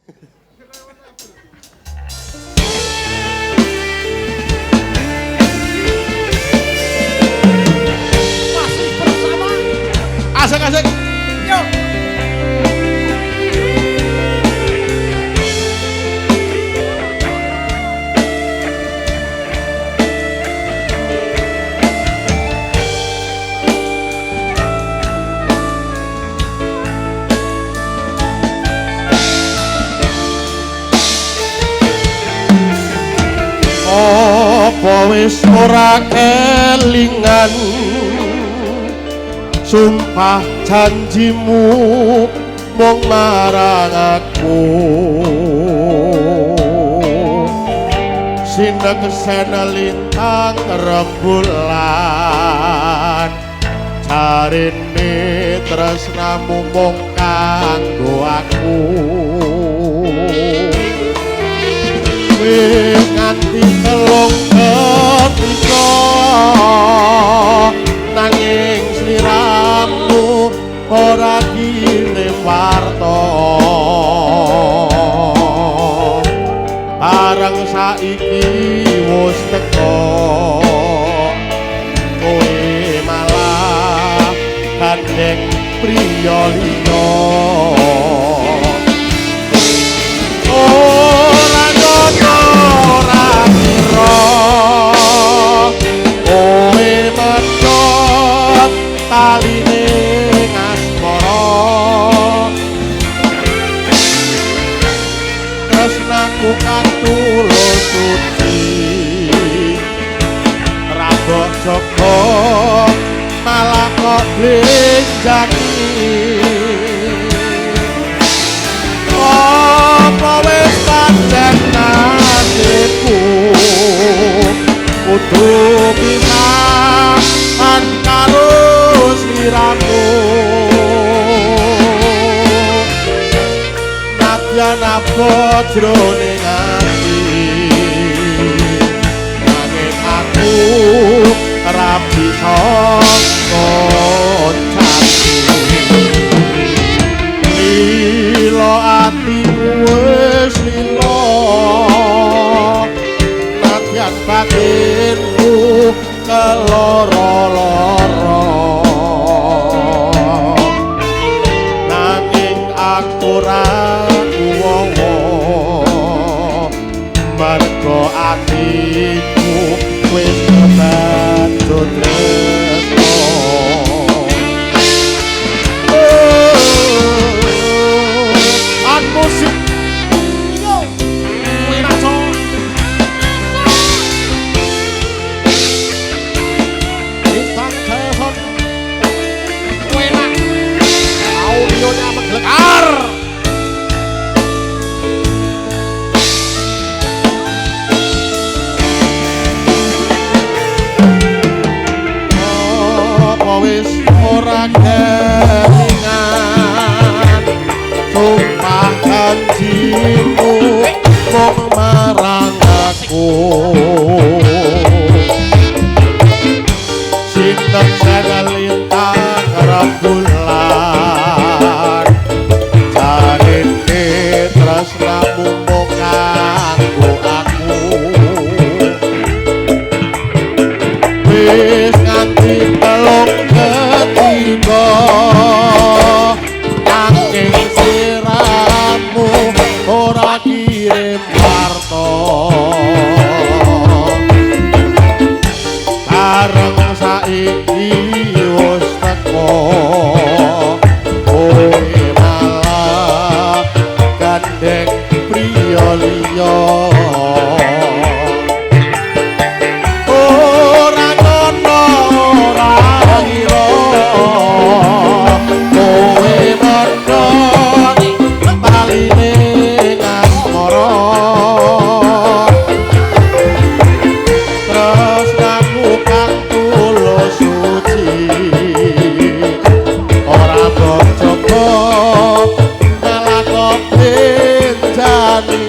Masih bersama Asik-asik. Yuk. Apa wis ora kelingan sumpah janjimu mung marang aku sineksen lintang rembulan jarine tresnamu mung kanggo aku nganti telung ketika nanging sliramu ora kirim warta bareng saiki wis teko kowe malah gandeng priya liya taline ngasmara tresnaku katulus suci rabok joko malah kok blenjani apa wis pancen nasibku kudu pisahan karo sliramu nadyan abot jroning ati nanging aku ora bisa kocati lilo atiku wis lilo nadyan batinku keloro-loro nanging aku ra kuwowo mergo atiku wis kebantu tresno an musik yo kowe rasa audionya menggelegar apa wis ora kelingan sumpah janjimu mung marang aku sinten lintang rembulan jarine tresnamu mung kanggo aku wis nganti telung ketika nanging sliramu ora kirim warta bareng saiki wis teko kowe malah gandeng priya liya ora ngono ora ngira kowe padha taline ngasmara tresnaku kang tulus suci ora bojogo malah kok benjani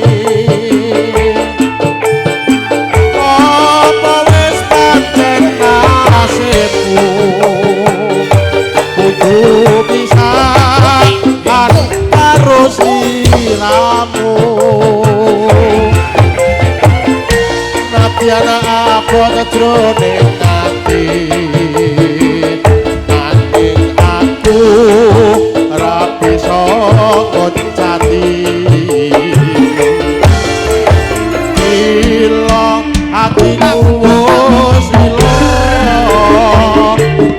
apa wis pancen nasibku kudu pisahan karo sliramu Yen abot jroning ati nanging aku ora bisa ngoncati ilo atiku wis ilo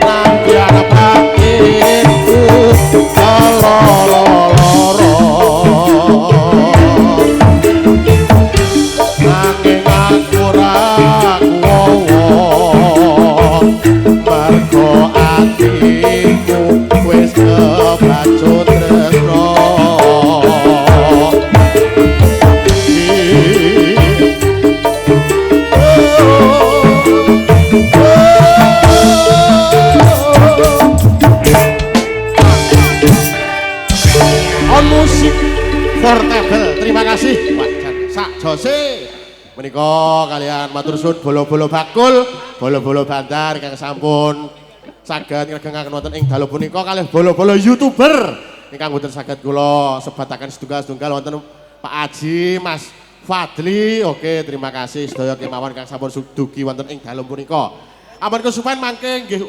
nang yen batinku loro-loro nanging aku ora kuwowo mergo atiku wis kebacut tresno On musik portable. Terima kasih wajan sak jose menika kalian matur suwun bolo-bolo bakul, bolo-bolo bandar kang sampun saged ngregengaken wonten ing dalu punika kalih bolo-bolo YouTuber ingkang boten saged kula sebataken setunggal-setunggal wonten Pak Aji, Mas Fadli. Oke, terima kasih sedaya kemawon kang sampun dugi wonten ing dalu punika. Ampun kesupen mangke nggih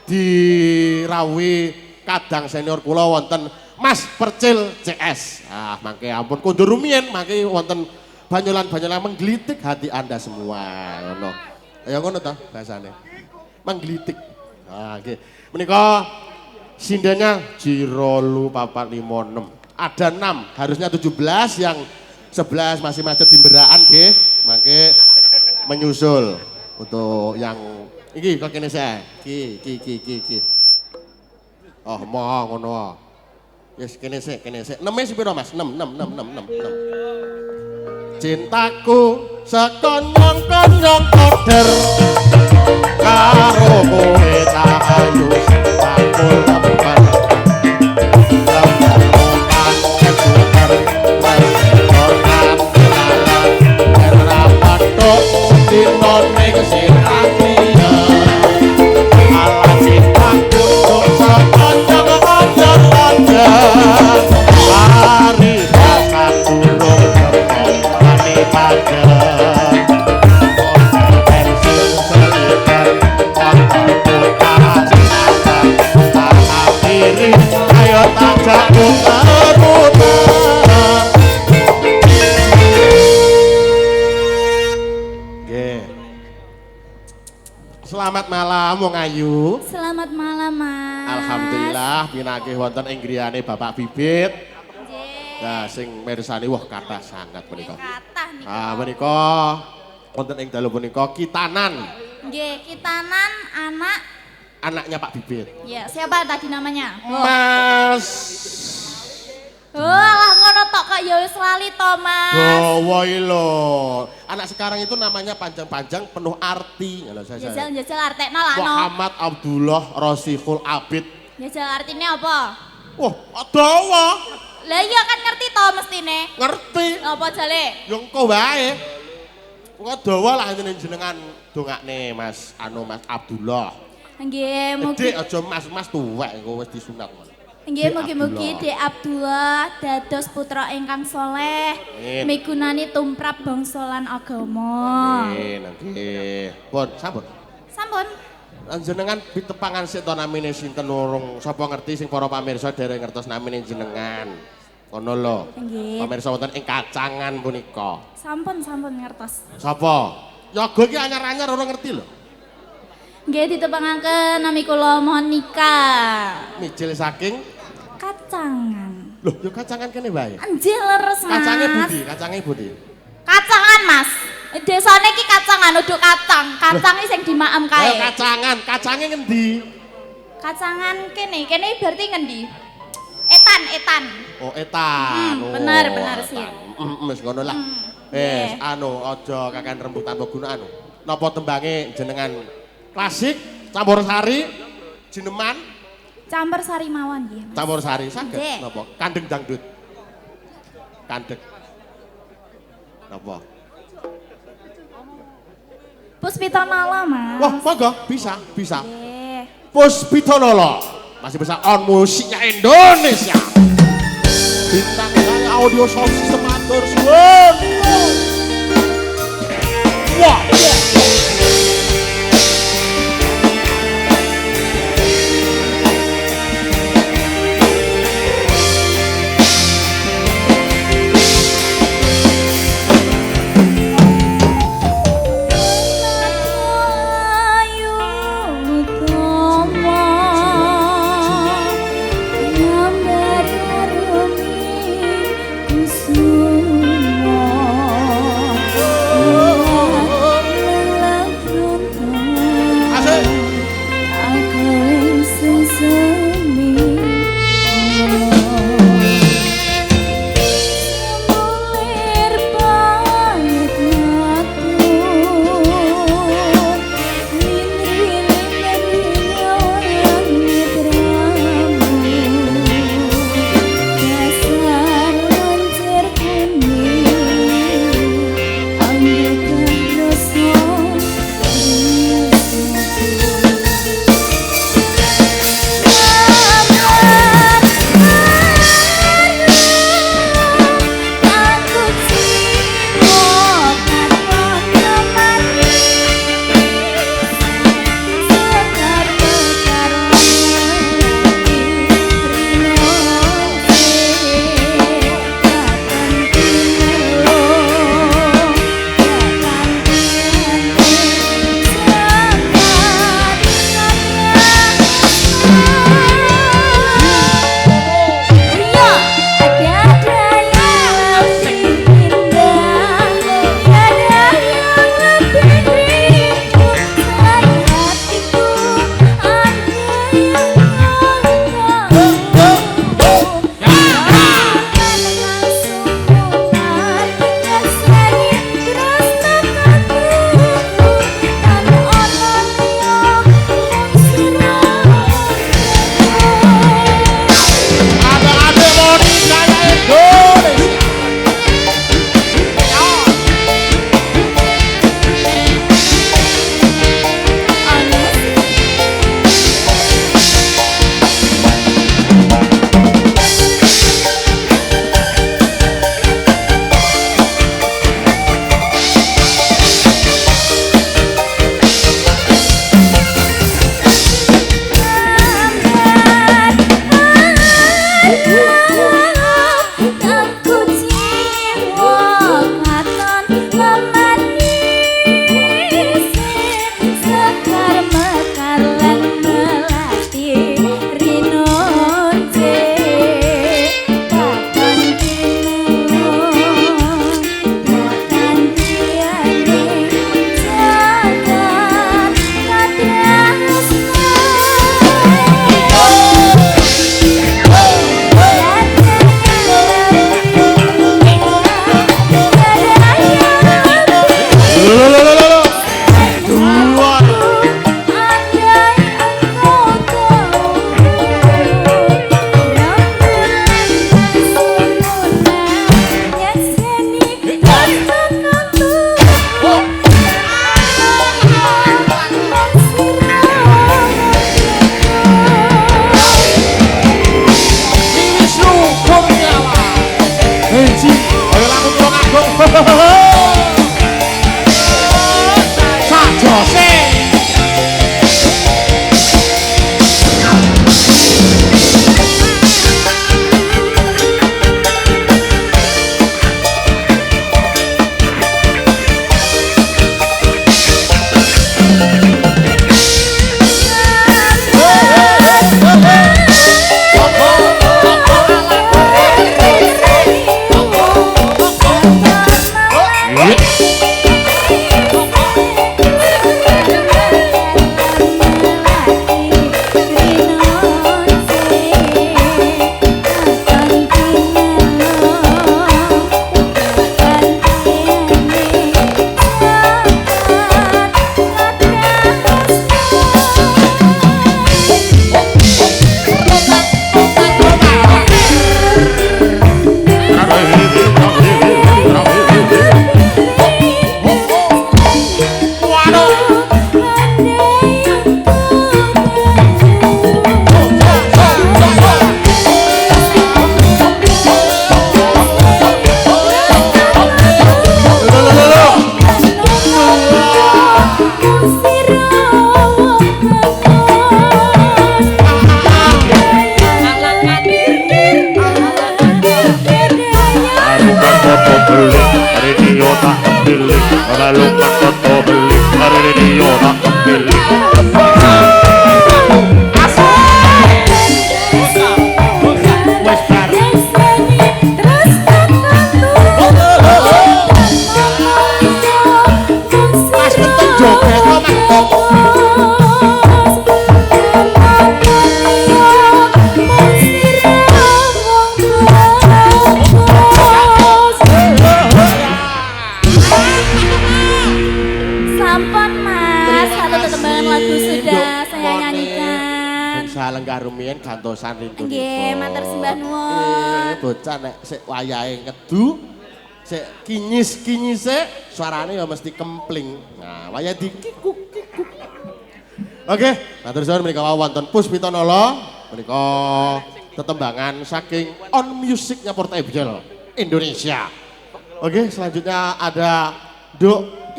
dirawuhi kadang senior kula wonten Mas Percil CS. Ah, mangke ampun kondur rumiyin mangke wonten banyolan-banyolan menggelitik hati Anda semua ngono. Ya ngono ta bahasane. Menggelitik. Ah, nggih. Menika sindennya Jirolu 456. Ada 6, harusnya 17 yang 11 masih macet di Beraan nggih. Mangke menyusul untuk yang iki kok kene saya. Ki. Oh, mau ngono. Yes, kene sik. 6 piro Mas? 6. Cintaku sekonyong-konyong koder karo kowe cahayu aku lembar lembar kesuker restoran dilalang era patok dino ning sirati ala cintaku sekonyong-konyong koder hari bakal tulung ayo tajak putar-putar. Selamat malam wong ayu. Selamat malam Mas. Alhamdulillah pinagih wonten ing griyane Bapak Bibit. Nggih. Nah, sing mirsani wah kathah sangat menika. Kathah nika. Ah, menika wonten ing dalu punika Kitanan. Nggih, Kitanan Anaknya Pak Bibit. ya, siapa tadi namanya? Mas Lah ngono tok kok ya wis lali to, Mas. Gowo lho. Anak sekarang itu namanya panjang-panjang penuh arti. Jajal artekno lah no. Muhammad Abdullah Rosiful Abid. Jajal artine apa? Wah, dawa. Lah iya kan ngerti to mestine. Ngerti. Apa jale? Yo engko wae. Kok dawa lah jenengan dongakne Mas Mas Abdullah. Nggih, mugi. Dik aja Mas tuwek engko wis disunat. Nggih, mugi-mugi Dek Abdullah dados putra ingkang soleh. Migunani tumrap bangsa lan agama. Nggih. Pun sampun. Sampun. Jenengan pitepangan sik to namine sinten urung sapa ngerti sing para pamirsa dereng ngertos namine jenengan. Ngono lho. Nggih. Pamirsa wonten ing Kacangan punika. Sampun ngertos. Sapa? Yoga iki anyar-anyar ora ngerti lho. Nggih ditepangaken nami kula Monika. Mijil saking Kacangan. Loh, yo Kacangan kene wae. Anjir leres Mas. Kacange budi. Kacangan Mas. Desane iki Kacangan uduk kacang. Kacang iki sing dimaem kae. Kacange ngendi? Kacangan kene berarti ngendi? Etan. Oh, Etan. Bener sih. Wis ngono lah. Wis aja kakan rembutan guna Napa tembange jenengan klasik, campur sari, jineman, campur sari mawon nggih Mas. Campur sari saged Nggih. napa? Kandeng dangdut. Kandeng. Napa? Puspitanala Mas. Wah, monggo bisa. Nggih. Puspitanala. Masih bisa on musiknya Indonesia. Bintang audio sound system atur suwun. Wah, wah. tak pilih melu ketoto beli hari yo tak pilih wes bar Mas penting joget kok Lenggah rumiyin gantosan rindu. Nggih, matur sembah nuwun. Bocah nek sik wayahe ngedu, sik kinyis-kinyise suarane ya mesti kempling. Nah, wayah dikikuk-kikuk. Oke, matur suwun menika wonten Puspita Nala menika tetembangan saking On Music-nya Portable Indonesia. Oke, selanjutnya ada Dok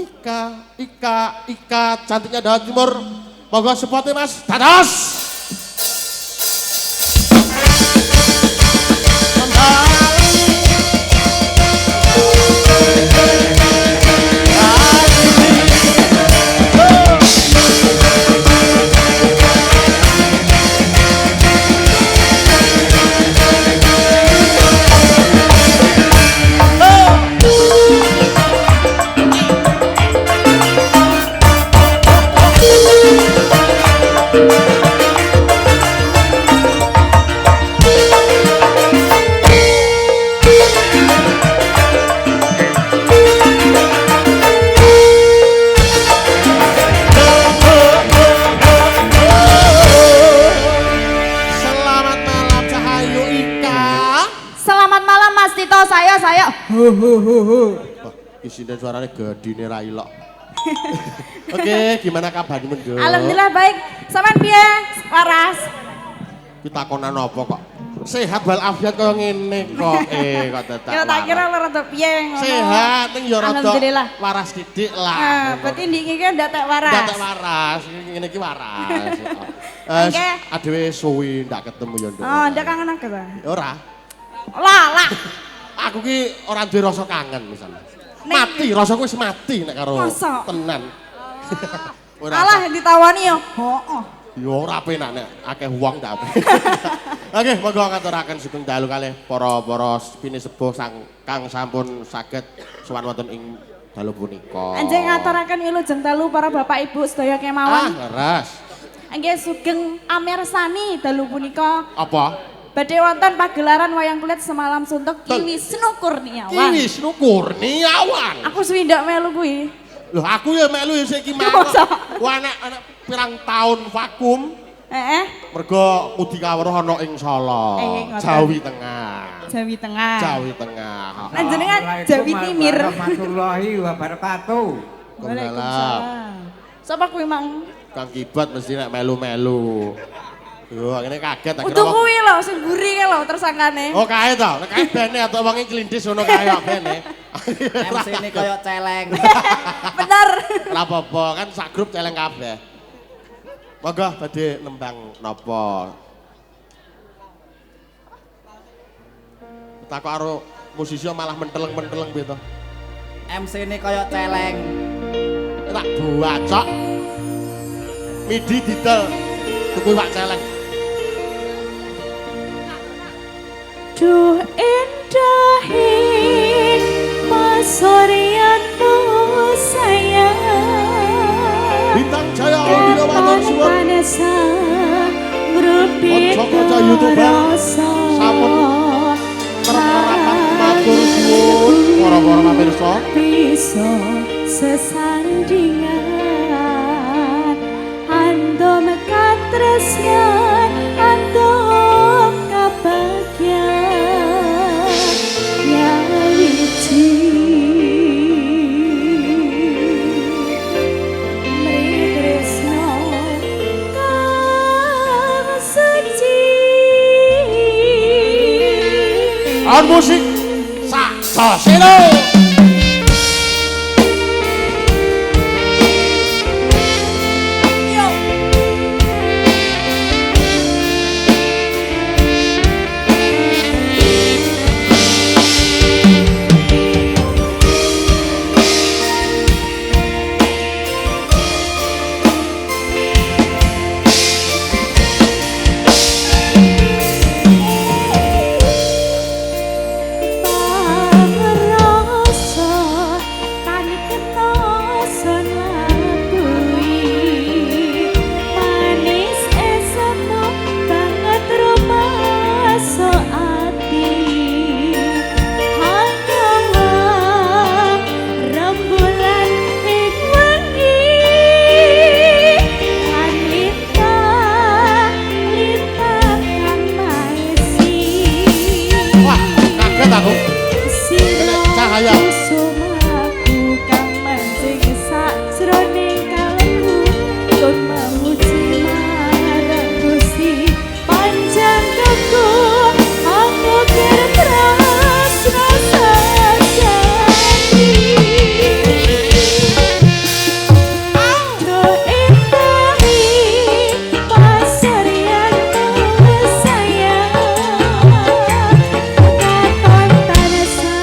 Ika cantiknya Jawa Timur. Monggo supporte Mas. Dados. Isinya suaranya gedine ra ilok. Oke, gimana kabarmu, Nduk? Alhamdulillah baik. Sampean piye? Waras. Kita konan apa kok? Sehat walafiat kaya ngene kok. Kok tetak. Ya tak kira rada piye ngono. Sehat ning ya rada Alhamdulillah. waras didik lah. Nah, berarti ndiki iki ndak tek waras. Ndak tek waras, ngene iki waras. Oke. Adewe suwi ndak ketemu ya, Nduk. Oh, ndak kangen aku ta? Ora. Lah. Aku ki ora duwe rasa kangen misalnya. Mati, rasaku wis mati nek karo tenan. Alah ditawani yo. Heeh. Yo ora penak nek akeh wong ta. Oke, monggo ngaturaken sugeng dalu kalih para pinisepuh kang sampun saged sowan wonten ing dalu punika. Anjing ngaturaken wilujeng dalu para bapak ibu sedaya kemawon. Leres. Nggih sugeng amirsani dalu punika. Apa? Badhe wonten pagelaran wayang kulit semalam suntuk Ki Wisnu Kurniawan. Ki Wisnu Kurniawan. Aku suwi ndak melu kuwi. Loh, aku ya melu ya saiki mau. Wah anak pirang tahun vakum. Mergo Mudi Kawruh ana ing Solo. Jawi Tengah. Jawi Tengah. Jawi Tengah. Panjenengan Jawi Timur. Warahmatullahi wabarakatuh. Waalaikumsalam. Sapa kuwi mang? Kang Kibat mesti nek melu-melu. Yo, ngene kaget tak kira. Utuh kuwi lho sing mburi ki lho tersangkane. Oh, kae to. Nek kae bene atau wonge klindis ngono kae kok bene. MC-ne koyo celeng. Bener. Ora apa-apa, kan sak grup celeng kabeh. Monggo badhe nembang napa? Tak karo musisi malah menteleng-menteleng piye to? MC-ne koyo celeng. Tak buacok. Midi didel tuku Pak Celeng. Duh indahing pasoryanmu sayang Bintang Jaya Audino matur suwun. Panesa ngrupit Ojo YouTuber sampun terperakan matur suwun para-para pamirsa. Bisa sesandingan andom katresnan andom kabagyan nyawiji mritresno kang suci On musik sak soseno. sayang. Sumaku kang mancing sajroning kalbu tur memuji marang Gusti panjang teku aku tresno sajati do intahi pasarian sayang katon tanasa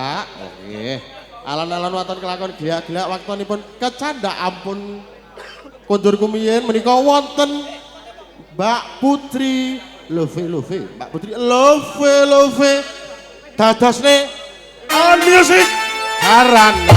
gila. Oke. Alon-alon waton kelakon gila-gila waktonipun kecanda ampun. Kondur kumiyen menika wonten Mbak Putri Love. Mbak Putri Love. Dadosne on music. Karane.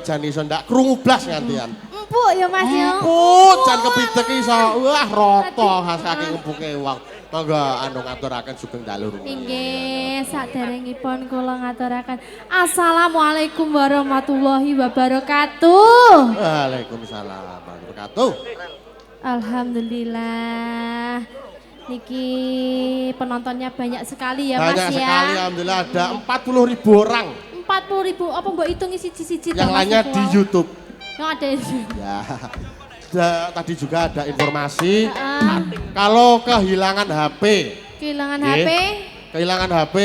Jan iso ndak krungu blas ngantian. Empuk ya Mas ya. Empuk jan kepitek iso. Wah rata saking empuke wong. Monggo anu ngaturaken sugeng dalu. Inggih, saderengipun kula ngaturaken Assalamualaikum warahmatullahi wabarakatuh. Waalaikumsalam warahmatullahi wabarakatuh. Alhamdulillah. Niki penontonnya banyak sekali ya Mas ya. Banyak sekali alhamdulillah ada 40.000 orang. 40.000 apa mbok hitungi siji-siji yang lainnya di YouTube. Yang ada di Ya. Tadi juga ada informasi kalau kehilangan HP. Kehilangan HP? Kehilangan HP.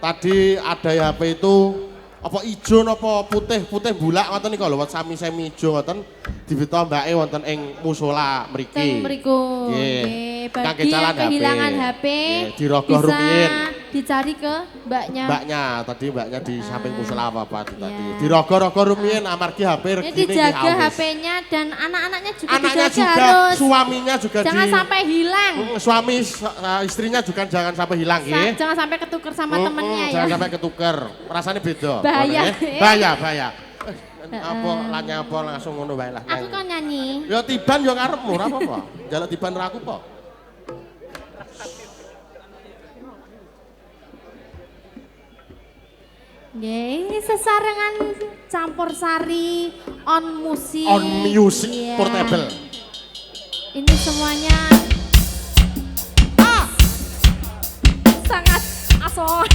Tadi ada HP itu apa ijo apa putih bulak ngoten niku lho sami-sami ijo ngoten dibeta mbake wonten ing musala mriki. Teng mriku. Nggih. Bagi yang kehilangan HP dirogoh rumiyin. Dicari ke mbaknya. Mbaknya di samping musala apa tadi. Dirogoh-rogoh rumiyin amargi HP regine dijaga HP-nya dan anak-anaknya juga anaknya dijaga juga, harus. Suaminya juga jangan sampai hilang. Suami istrinya juga jangan sampai hilang nggih. Jangan sampai ketuker sama temennya ya. Jangan sampai ketuker. Rasanya beda. Bahaya. Apa lanya apa langsung ngono wae lah. Aku kan nyanyi. Ya tiban yo ngarepmu ora apa-apa. Njaluk tiban ra aku po. Nggih, sesarengan campur sari on musik. On music portable. Ini semuanya sangat asoy.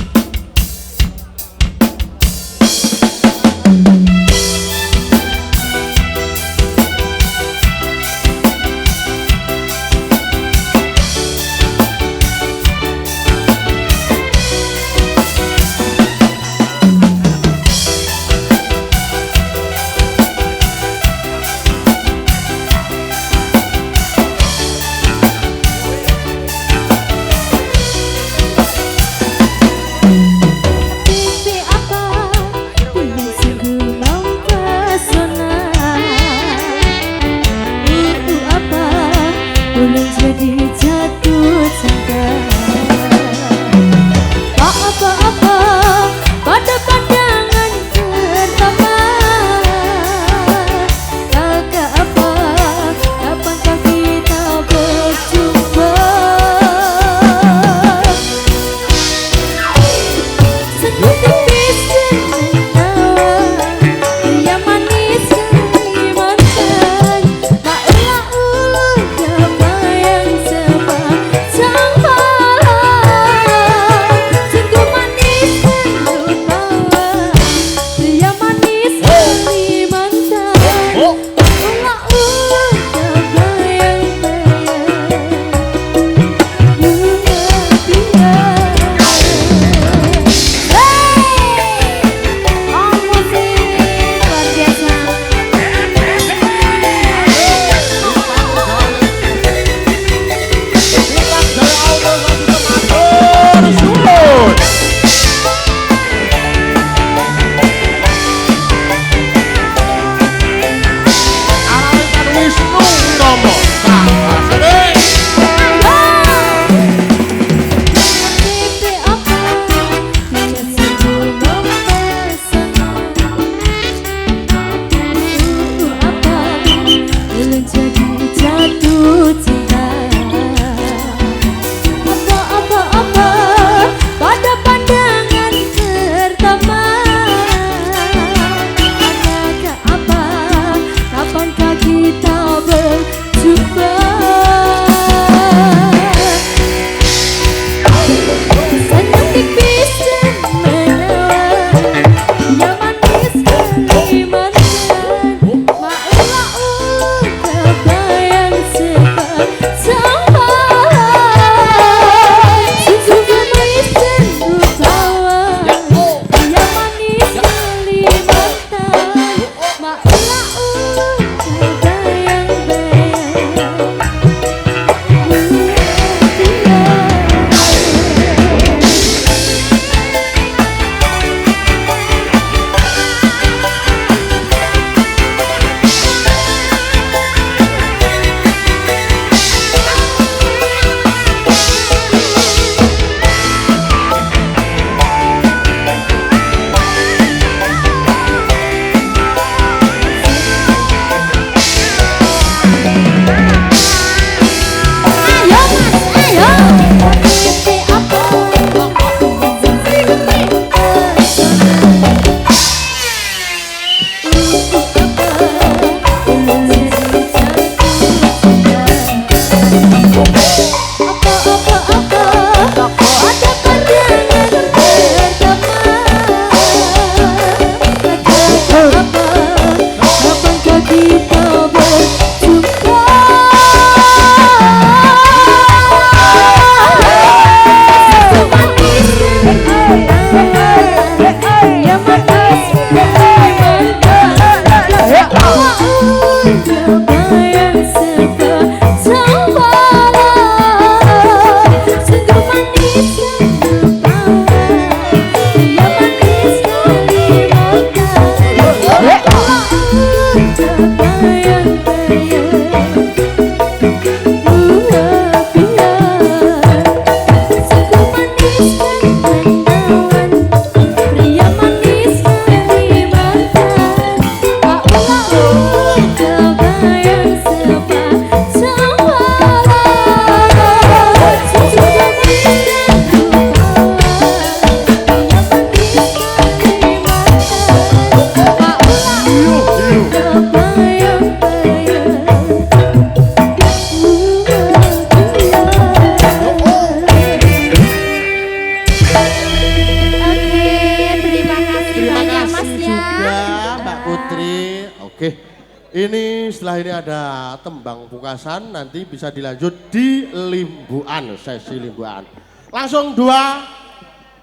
Ini setelah ini ada tembang pungkasan, nanti bisa dilanjut di limbuan, sesi limbuan. Langsung dua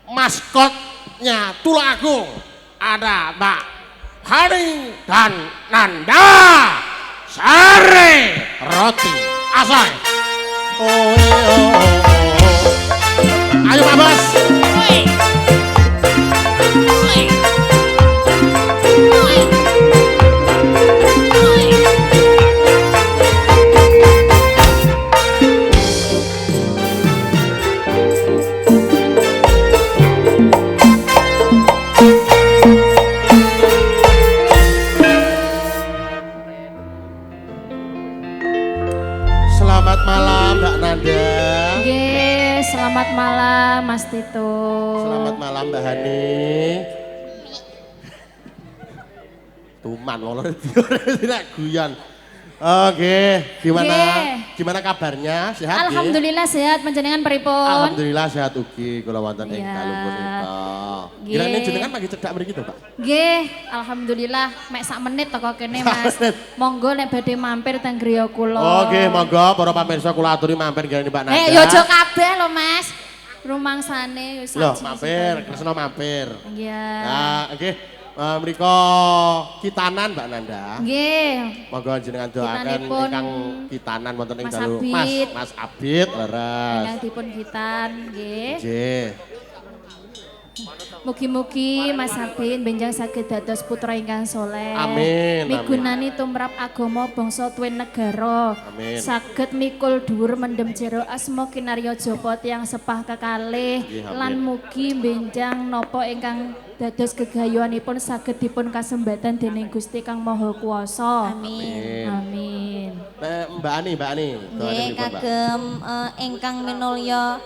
maskotnya Tulungagung, ada Mbak Hani dan Nanda Sari Roti Asoy. Ayo Pak Bos. Selamat malam Mbak Nanda. Selamat malam Mas Tito. Selamat malam Mbak Hani. Tuman lho tidak guyon. Oke, gimana kabarnya? Sehat? Alhamdulillah sehat, panjenengan pripun? Alhamdulillah sehat ugi kula wonten ing Iya. dalu punika. Nggih. Kirane jenengan mangke cedhak mriki to, Pak? Nggih, alhamdulillah mek sak menit teko kene Mas. Sak menit. Monggo nek badhe mampir teng griya kula. Oke, monggo para pamirsa kula aturi mampir nggih Mbak Nanda. Yo aja kabeh lho Mas. Rumangsane yo Loh, saji. mampir, Kresna mampir. Iya. Nah, nggih. Mriko kitanan Mbak Nanda. Nggih. Monggo jenengan doaken Kitanipun ingkang kitanan wonten ing Mas dalu Abid. Mas Abid leres. Ingkang dipun kitan nggih. Nggih. Mugi-mugi Mas Abin benjang saged dados putra ingkang soleh. Amin, Migunani tumrap agama bangsa tuwin negara. Amin. Saged mikul dhuwur mendem jero asma kinarya japa tiyang sepah kekalih Nggih, amin. lan mugi benjang napa ingkang dados gegayuhanipun saged dipun kasembatan dening Gusti Kang Maha Kuwasa. Amin. Amin. Mbak Ani, Nggih doaken pripun, Mbak? kagem ingkang minulya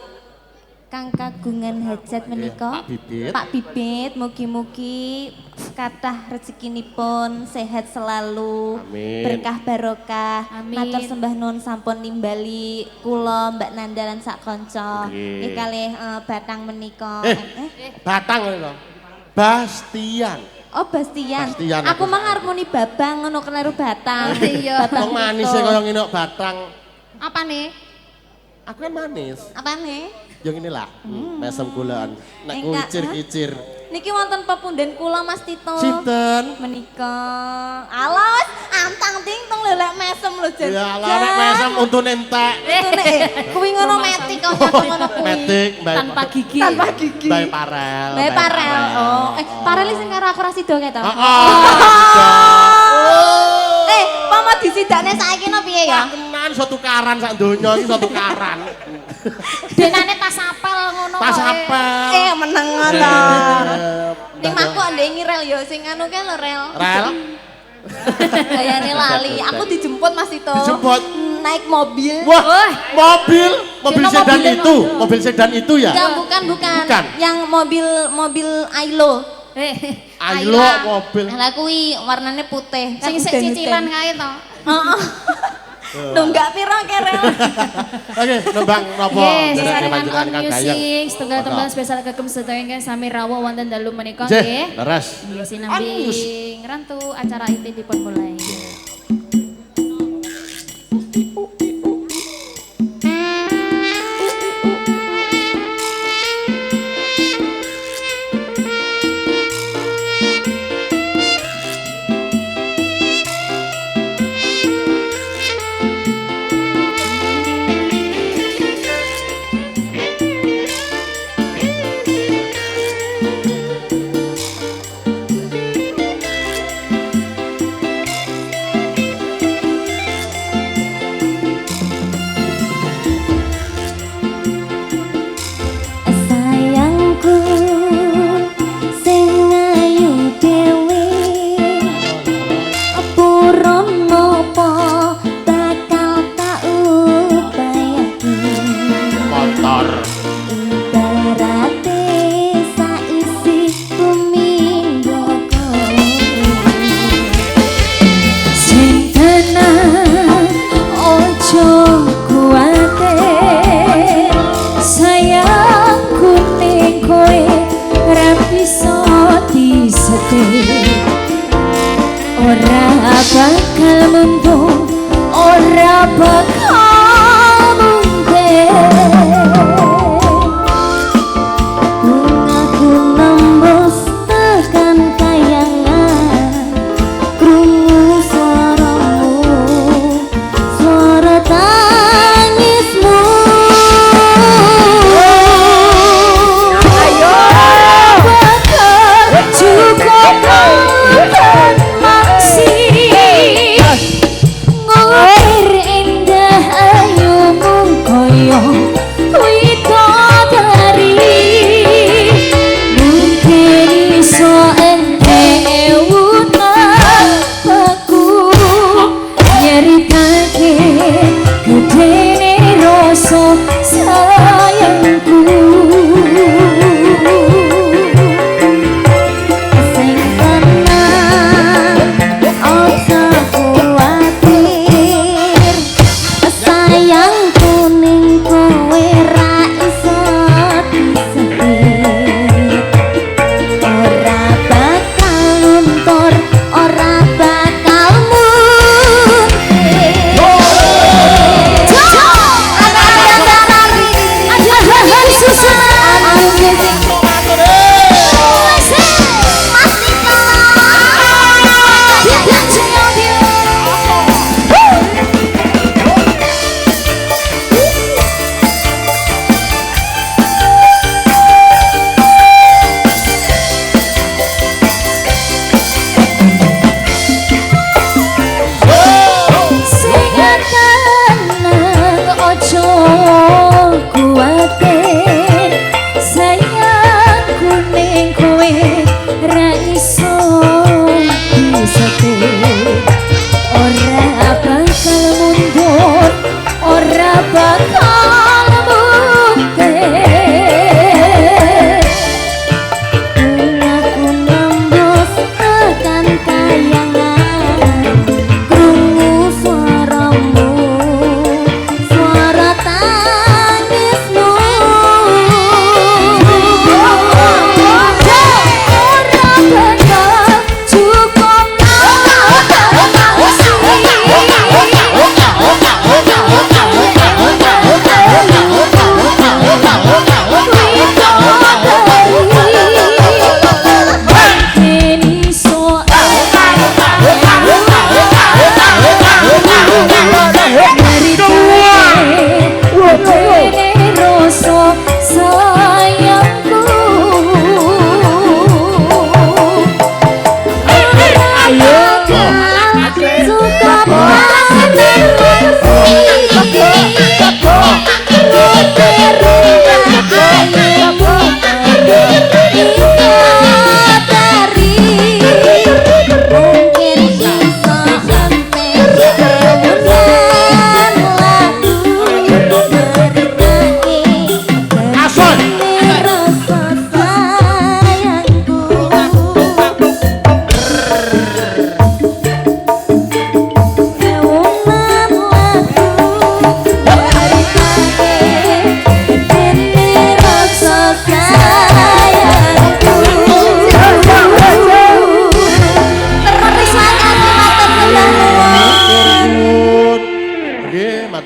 kang kagungan hajat menika Pak Bibit. Pak Bibit mugi-mugi kathah rezekinipun sehat selalu, Amin. berkah barokah. Amin. Matur sembah nuwun sampun nimbali kula Mbak Nanda lan sak kanca. Nggih. Nggih kalih batang menika. Batang lho. Bastian. Oh Bastian. Bastian, Aku aku mah ngarep muni babang ngono keliru batang. Iya. Babang Wong manis itu. kaya ngene kok batang. Apa nih? Aku kan manis. Apa nih? Yang inilah, mesem gulaan. Nek Engkak, kucir-kicir. Niki wonten pepunden kula Mas Tito. Sinten? Menika. Alos, antang tingtung lho lek mesem lho jan. Ya lah nek mesem untune entek. Kuwi ngono metik kok ngono kuwi. Metik, Tanpa gigi. Tanpa gigi. Mbak Parel. Mbak Parel. Oh, Parel sing karo aku ra sida kae to. Pama disidakne saiki no piye ya? Tenan satu karan sak donya iki satu karan. Denane tas apel ngono kok. Tas apel. Meneng ngono. Ning maku ndek ngirel ya sing anu kae lho rel. Rel. Gayane lali. Aku dijemput Mas Tito. Dijemput? Naik mobil. Wah, mobil Cuma sedan mobilnya itu, mobil sedan itu ya? Enggak, bukan. Bukan. Yang mobil Ailo. Ailo mobil. Lah kuwi warnane putih. Sing cicilan kae to. Heeh. Nunggak piro kerel. Oke, nembang napa? Nggih, Derek sesarengan panjenengan on Kang Gayeng. music setunggal tembang spesial kagem sedaya ingkang sami rawuh wonten dalu menika Nggih, nggih. leres. Nggih sinambi ngrantu acara itu dipun mulai. Sayangku sing ayu dhewe purun napa bakal tak upayaké Motor. ibarate saisi bumi ndoko sing tenang ojo kuwatir sayangku ning kowe ra bisa disetir ora bakal mundur ora bakal mundur bungaku nembus tekan kayangan krungu suaramu suara tangismu ayo bakal cukup maksi ngukir indah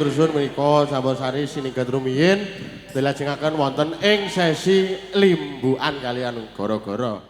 matur suwun menika Sambosari sinigat rumiyin dilajengaken wonten ing sesi limbukan kalian gara-gara